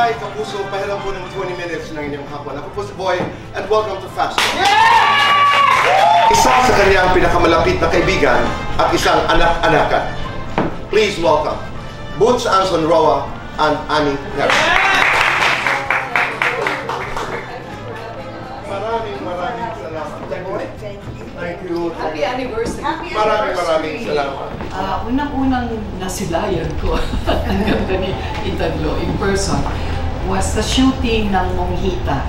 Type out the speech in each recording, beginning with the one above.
Hi, Kapuso. Pahiram po ng 20 minutes ng inyong hapon. Ako po si Boy, and welcome to Fast. Isa sa kanyang pinakamalapit na kaibigan at isang anak-anakan. Please welcome Boots Anson Roa and Annie Harris. Maraming salamat. Thank you. Happy anniversary. Maraming salamat. Unang-unang nasilayan ko ang ganda ni Itaglo in person was the shooting ng Monghita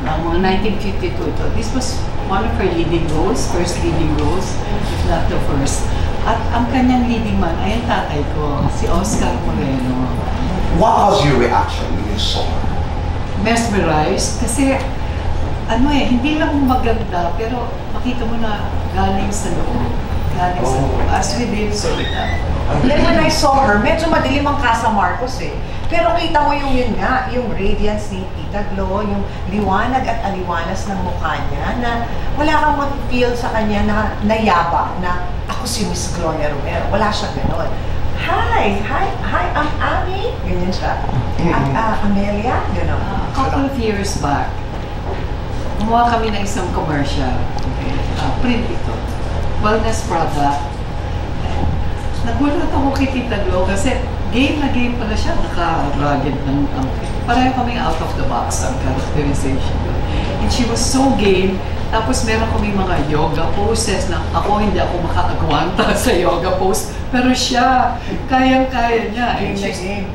ng mga 1952 ito. This was one of her leading roles, first leading roles, if not the first. At ang kanyang leading man ay ang tatay ko, si Oscar Moreno. What was your reaction when you saw her? Mesmerized kasi hindi lang maganda pero makita mo na galing sa loob. Galing sa loob. As we did, so Then when I saw her, medyo madilim ang Casa Marcos eh. Pero kita mo yung radiance ni Tita Glo, yung liwanag at aliwalas ng mukha niya na wala kang mag-feel sa kanya na nayaba na ako si Miss Gloria Romero. Wala siyang ganon. Hi, I'm Annie. Ganyan siya. At Amelia, gano'n. A couple of years back, gumawa kami ng isang commercial. Print ito. Wellness product. Nagulat ako kay Tita Glo kasi game na game pala siya. Naka-rugged ng pareho kaming out of the box ang characterization. And she was so game. Tapos meron kami mga yoga poses na hindi ako makaagwanta sa yoga pose. Pero siya, kayang-kaya niya. And she's 10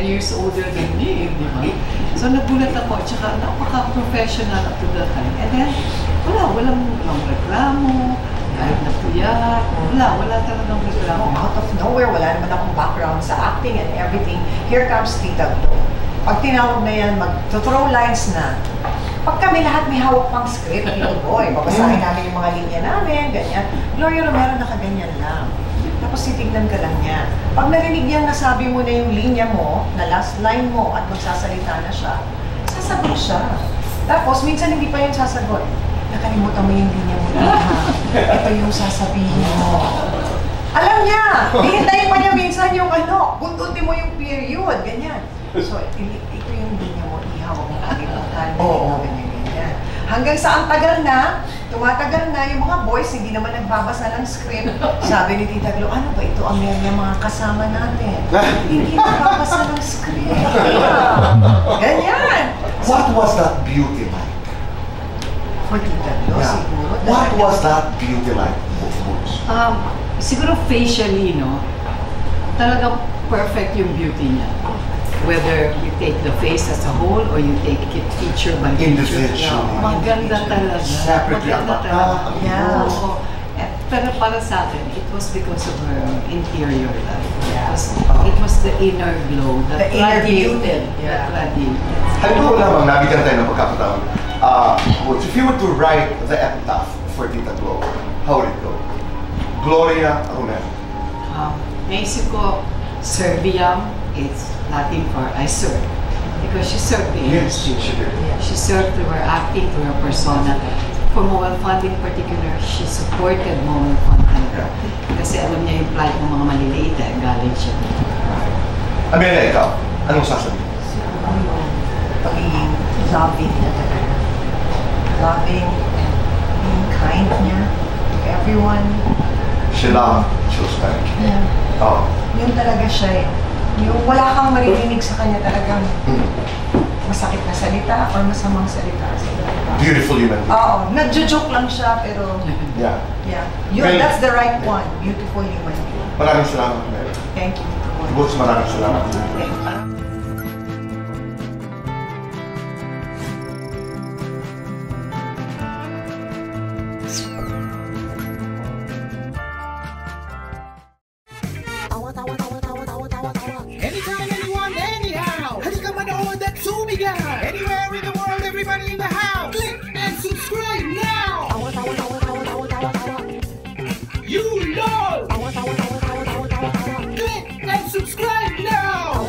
years older than me, di ba? So nagulat ako, tsaka napaka-professional up to that time. And then, walang reklamo, kahit napuyat, wala talagang reklamo. Out of nowhere, wala naman akong background sa acting and everything. Here comes Tita Glo. Pag tinawag na yan, mag-throw lines na. Pag kami lahat may hawak pang script, Tito Boy, babasahin namin yung mga linya namin, ganyan. Gloria Romero, nakaganyan lang. Tapos titignan ka lang niya. Pag narinig niyang nasabi mo na yung linya mo, na last line mo, at magsasalita na siya, sasagot siya. Tapos, minsan hindi pa yung sasagot. Nakalimutan mo yung linya mo na. Ito yung sasabihin mo. Alam niya! Hihintayin pa niya minsan yung buntutin mo yung period, ganyan. So, ito yung linya mo, ihawak mo kalimutan. Ganyan. Hanggang sa ang tagal na, tumatagal na, yung mga boys hindi naman nagbabasa ng script. Sabi ni Tita Glo, ano ba ito, Amelia, mga kasama natin? Hindi nagbabasa ng script. Ganyan. What was that beauty like? For Tita Glo, siguro. What was that beauty like? Siguro facially, talagang perfect yung beauty niya. Whether you take the face as a whole or you take it feature by feature. Maganda talaga. Maganda talaga. Yeah. Oo. Pero para sa akin, it was because of her interior life. It was the inner glow that radiated. Halimbawa lamang, nabigyan tayo ng pagkakataon. If you were to write the epitaph for Tita Glo, how would it go? Gloria Romero. Naisip ko, Serviam is Latin for I serve. Because she served the industry. Yes, she did. She served through her acting, through her persona. For Mobile Fund in particular, she supported Mobile Fund talaga. Kasi alam niya yung plight ng mga maliliit, galing siya. Amelia, ikaw, anong sasabihin? Pagiging loving niya talaga. Loving and being kind niya to everyone. She loved, she was kind. Yeah. Yun talaga siya eh. Yung wala kang maririnig sa kanya talagang masakit na salita or masamang salita. Beautiful human being. Oo, nagjo-joke lang siya pero yeah. That's the right one. Beautiful human being. Maraming salamat, Mary. Thank you. Boots, maraming salamat. Thank you. Anytime, anyone, anyhow. Halika manood at sumigaw. Anywhere in the world, everybody in the house. Click and subscribe now. You know. Click and subscribe now.